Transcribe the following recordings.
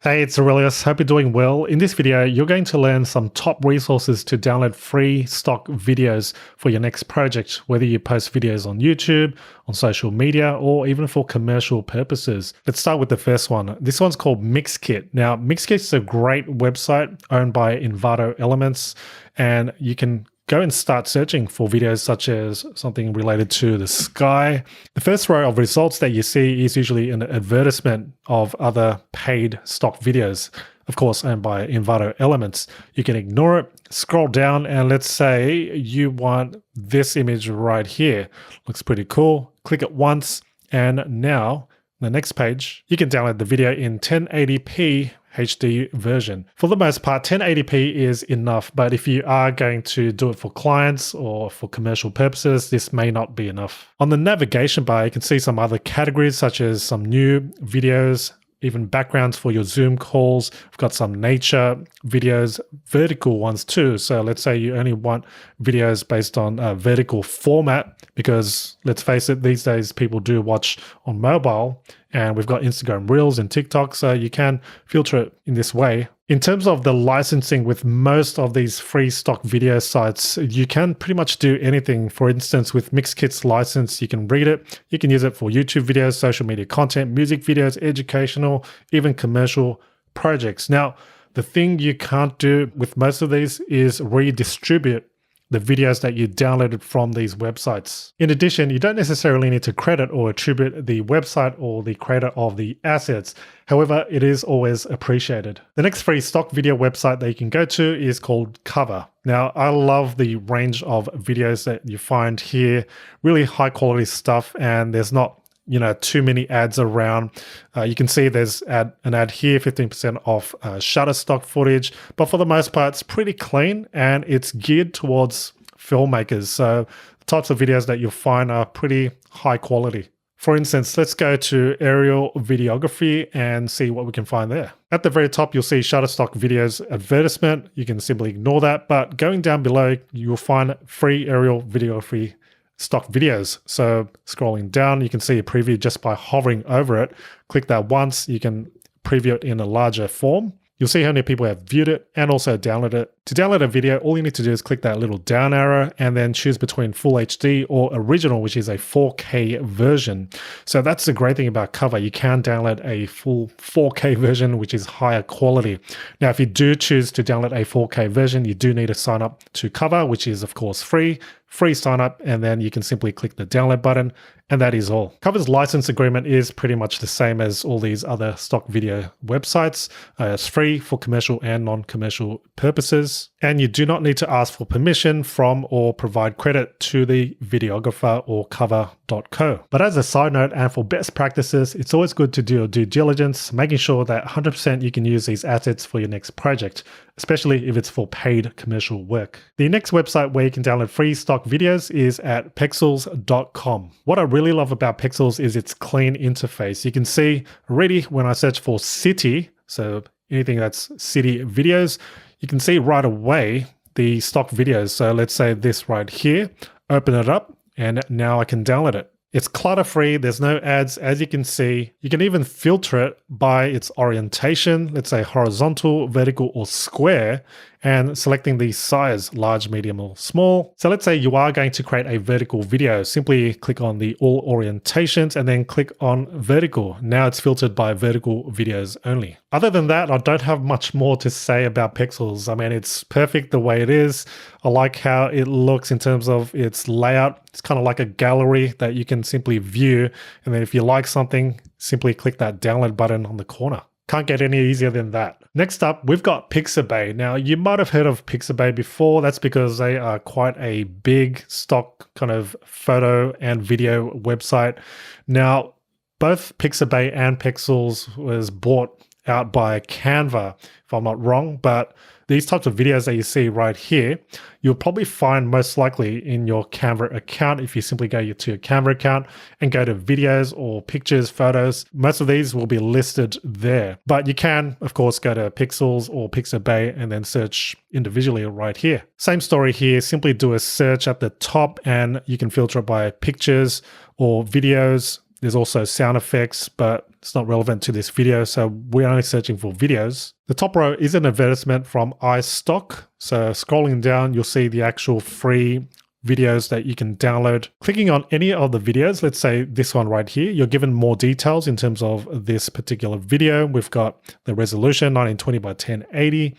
Hey, it's Aurelius. Hope you're doing well. In this video, you're going to learn some top resources to download free stock videos for your next project, whether you post videos on YouTube, on social media, or even for commercial purposes. Let's start with the first one. This one's called Mixkit. Now, Mixkit is a great website owned by Envato Elements, and you can go and start searching for videos such as something related to the sky. The first row of results that you see is usually an advertisement of other paid stock videos, of course, owned by Envato Elements. You can ignore it, scroll down, and let's say you want this image right here. Looks pretty cool. Click it once, and now the next page, you can download the video in 1080p HD version. For the most part, 1080p is enough, but if you are going to do it for clients or for commercial purposes, this may not be enough. On the navigation bar, you can see some other categories such as some new videos, even backgrounds for your Zoom calls. We've got some nature videos, vertical ones too. So let's say you only want videos based on a vertical format, because let's face it, these days people do watch on mobile, and we've got Instagram Reels and TikTok, so you can filter it in this way. In terms of the licensing with most of these free stock video sites, you can pretty much do anything. For instance, with Mixkit's license, you can read it. You can use it for YouTube videos, social media content, music videos, educational, even commercial projects. Now, the thing you can't do with most of these is redistribute the videos that you downloaded from these websites. In addition, you don't necessarily need to credit or attribute the website or the creator of the assets. However, it is always appreciated. The next free stock video website that you can go to is called Coverr. Now, I love the range of videos that you find here, really high quality stuff, and there's not too many ads around. You can see there's an ad here, 15% off Shutterstock footage, but for the most part, it's pretty clean and it's geared towards filmmakers. So the types of videos that you'll find are pretty high quality. For instance, let's go to aerial videography and see what we can find there. At the very top, you'll see Shutterstock videos advertisement. You can simply ignore that, but going down below, you'll find free aerial videography stock videos. So scrolling down, you can see a preview just by hovering over it. Click that once, you can preview it in a larger form. You'll see how many people have viewed it and also downloaded it. To download a video, all you need to do is click that little down arrow and then choose between Full HD or Original, which is a 4K version. So that's the great thing about Coverr. You can download a full 4K version, which is higher quality. Now, if you do choose to download a 4K version, you do need to sign up to Coverr, which is of course free sign up, and then you can simply click the download button, and that is all. Coverr's license agreement is pretty much the same as all these other stock video websites. It's free for commercial and non-commercial purposes, and you do not need to ask for permission from or provide credit to the videographer or coverr.co. But as a side note, and for best practices, it's always good to do your due diligence, making sure that 100% you can use these assets for your next project, especially if it's for paid commercial work. The next website where you can download free stock videos is at Pexels.com. What I really love about Pexels is its clean interface. You can see already when I search for city, so anything that's city videos, you can see right away the stock videos. So let's say this right here, open it up, and now I can download it. It's clutter-free, there's no ads, as you can see. You can even filter it by its orientation, let's say horizontal, vertical, or square, and selecting the size, large, medium, or small. So let's say you are going to create a vertical video. Simply click on the all orientations and then click on vertical. Now it's filtered by vertical videos only. Other than that, I don't have much more to say about Pexels. I mean, it's perfect the way it is. I like how it looks in terms of its layout. It's kind of like a gallery that you can simply view. And then if you like something, simply click that download button on the corner. Can't get any easier than that. Next up, we've got Pixabay. Now, you might have heard of Pixabay before. That's because they are quite a big stock kind of photo and video website. Now, both Pixabay and Pexels was bought out by Canva, if I'm not wrong, but these types of videos that you see right here, you'll probably find most likely in your Canva account if you simply go to your Canva account and go to videos or pictures, photos. Most of these will be listed there, but you can, of course, go to Pexels or Pixabay and then search individually right here. Same story here, simply do a search at the top and you can filter it by pictures or videos. There's also sound effects, but it's not relevant to this video, so we're only searching for videos. The top row is an advertisement from iStock. So scrolling down, you'll see the actual free videos that you can download. Clicking on any of the videos, let's say this one right here, you're given more details in terms of this particular video. We've got the resolution, 1920 by 1080,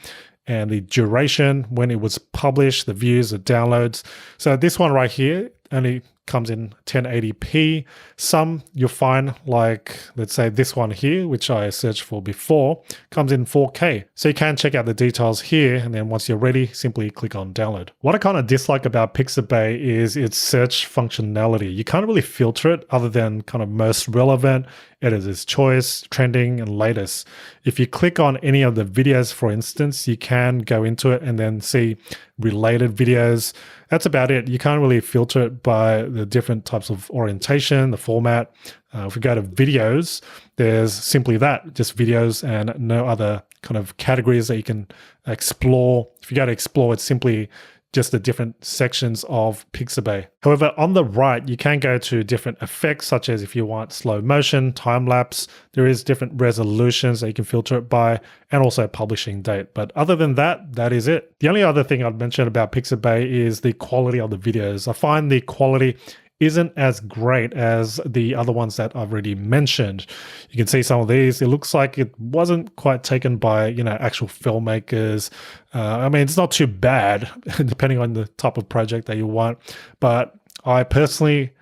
and the duration, when it was published, the views, the downloads. So this one right here only comes in 1080p. Some you'll find, like let's say this one here, which I searched for before, comes in 4K. So you can check out the details here, and then once you're ready, simply click on download. What I kind of dislike about Pixabay is its search functionality. You can't really filter it other than kind of most relevant, editor's choice, trending, and latest. If you click on any of the videos, for instance, you can go into it and then see related videos. That's about it. You can't really filter it by the different types of orientation, the format. If we go to videos, there's simply that, just videos and no other kind of categories that you can explore. If you go to explore, it's simply just the different sections of Pixabay. However, on the right, you can go to different effects, such as if you want slow motion, time lapse, there is different resolutions that you can filter it by, and also publishing date. But other than that, that is it. The only other thing I'd mention about Pixabay is the quality of the videos. I find the quality isn't as great as the other ones that I've already mentioned. You can see some of these. It looks like it wasn't quite taken by, actual filmmakers. I mean, it's not too bad, depending on the type of project that you want. But I personally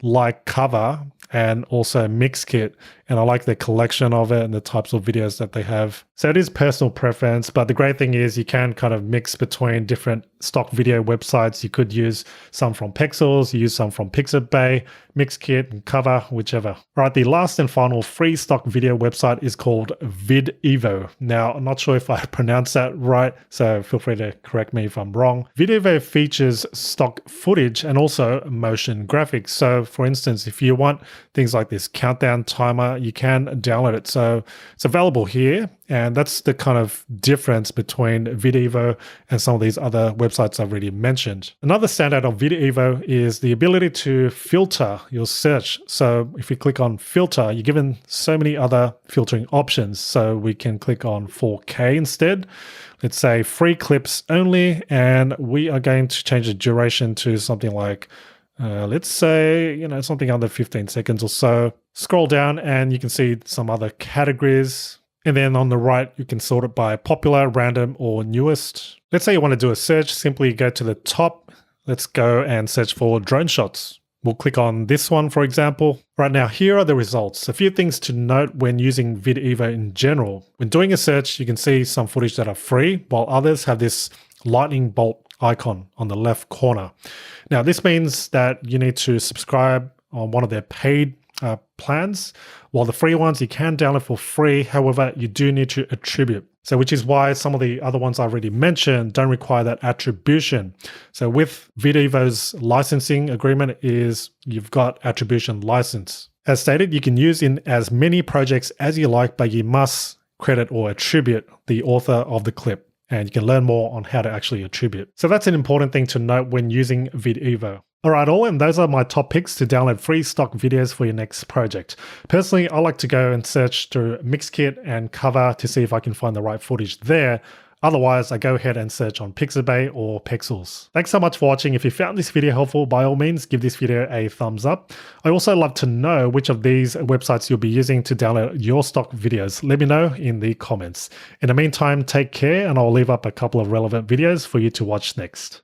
like Coverr and also Mixkit, and I like the collection of it and the types of videos that they have. So it is personal preference, but the great thing is you can kind of mix between different stock video websites. You could use some from Pexels, you use some from Pixabay, Mixkit, and Coverr, whichever. All right, the last and final free stock video website is called Videvo. Now, I'm not sure if I pronounced that right, so feel free to correct me if I'm wrong. Videvo features stock footage and also motion graphics. So for instance, if you want things like this countdown timer, you can download it. So it's available here. And that's the kind of difference between Videvo and some of these other websites I've already mentioned. Another standout of Videvo is the ability to filter your search. So if you click on filter, you're given so many other filtering options. So we can click on 4K instead. Let's say free clips only, and we are going to change the duration to something like let's say, something under 15 seconds or so. Scroll down and you can see some other categories. And then on the right, you can sort it by popular, random, or newest. Let's say you want to do a search, simply go to the top. Let's go and search for drone shots. We'll click on this one, for example. Right now, here are the results. A few things to note when using Videvo in general. When doing a search, you can see some footage that are free, while others have this lightning bolt icon on the left corner. Now, this means that you need to subscribe on one of their paid plans, while the free ones you can download for free. However, you do need to attribute. So which is why some of the other ones I already mentioned don't require that attribution. So with Videvo's licensing agreement is you've got attribution license. As stated, you can use in as many projects as you like, but you must credit or attribute the author of the clip. And you can learn more on how to actually attribute. So that's an important thing to note when using Videvo. All right, and those are my top picks to download free stock videos for your next project. Personally, I like to go and search through Mixkit and Coverr to see if I can find the right footage there. Otherwise, I go ahead and search on Pixabay or Pexels. Thanks so much for watching. If you found this video helpful, by all means, give this video a thumbs up. I also love to know which of these websites you'll be using to download your stock videos. Let me know in the comments. In the meantime, take care, and I'll leave up a couple of relevant videos for you to watch next.